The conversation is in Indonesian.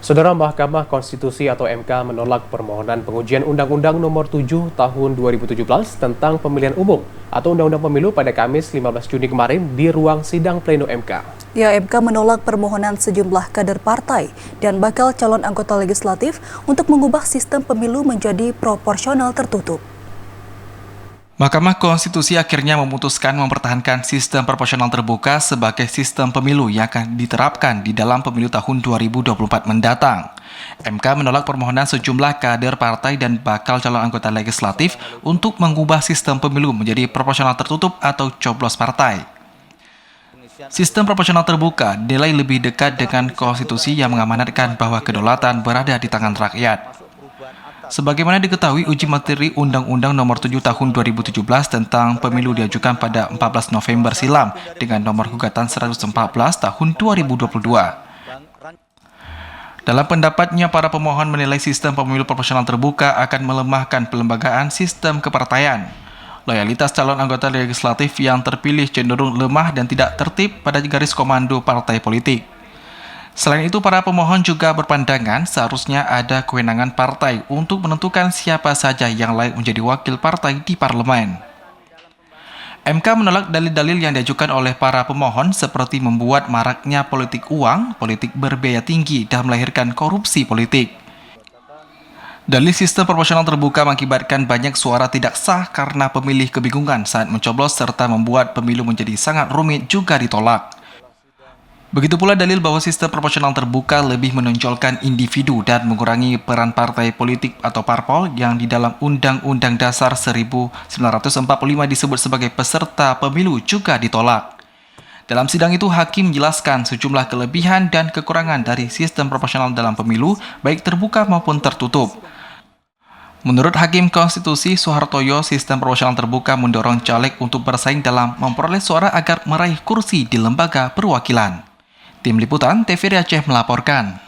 Saudara, Mahkamah Konstitusi atau MK menolak permohonan pengujian Undang-Undang Nomor 7 Tahun 2017 tentang Pemilihan Umum atau Undang-Undang Pemilu pada Kamis 15 Juni kemarin di ruang sidang pleno MK. Ya, MK menolak permohonan sejumlah kader partai dan bakal calon anggota legislatif untuk mengubah sistem pemilu menjadi proporsional tertutup. Mahkamah Konstitusi akhirnya memutuskan mempertahankan sistem proporsional terbuka sebagai sistem pemilu yang akan diterapkan di dalam pemilu tahun 2024 mendatang. MK menolak permohonan sejumlah kader partai dan bakal calon anggota legislatif untuk mengubah sistem pemilu menjadi proporsional tertutup atau coblos partai. Sistem proporsional terbuka dinilai lebih dekat dengan konstitusi yang mengamanatkan bahwa kedaulatan berada di tangan rakyat. Sebagaimana diketahui, uji materi Undang-Undang Nomor 7 Tahun 2017 tentang Pemilu diajukan pada 14 November silam dengan nomor gugatan 114 Tahun 2022. Dalam pendapatnya, para pemohon menilai sistem pemilu proporsional terbuka akan melemahkan pelembagaan sistem kepartaian. Loyalitas calon anggota legislatif yang terpilih cenderung lemah dan tidak tertib pada garis komando partai politik. Selain itu, para pemohon juga berpandangan seharusnya ada kewenangan partai untuk menentukan siapa saja yang layak menjadi wakil partai di parlemen. MK menolak dalil-dalil yang diajukan oleh para pemohon seperti membuat maraknya politik uang, politik berbiaya tinggi, dan melahirkan korupsi politik. Dalil sistem proporsional terbuka mengakibatkan banyak suara tidak sah karena pemilih kebingungan saat mencoblos serta membuat pemilu menjadi sangat rumit juga ditolak. Begitu pula dalil bahwa sistem proporsional terbuka lebih menonjolkan individu dan mengurangi peran partai politik atau parpol yang di dalam Undang-Undang Dasar 1945 disebut sebagai peserta pemilu juga ditolak. Dalam sidang itu, hakim menjelaskan sejumlah kelebihan dan kekurangan dari sistem proporsional dalam pemilu, baik terbuka maupun tertutup. Menurut Hakim Konstitusi Soehartoyo, sistem proporsional terbuka mendorong caleg untuk bersaing dalam memperoleh suara agar meraih kursi di lembaga perwakilan. Tim Liputan TVRI Aceh melaporkan.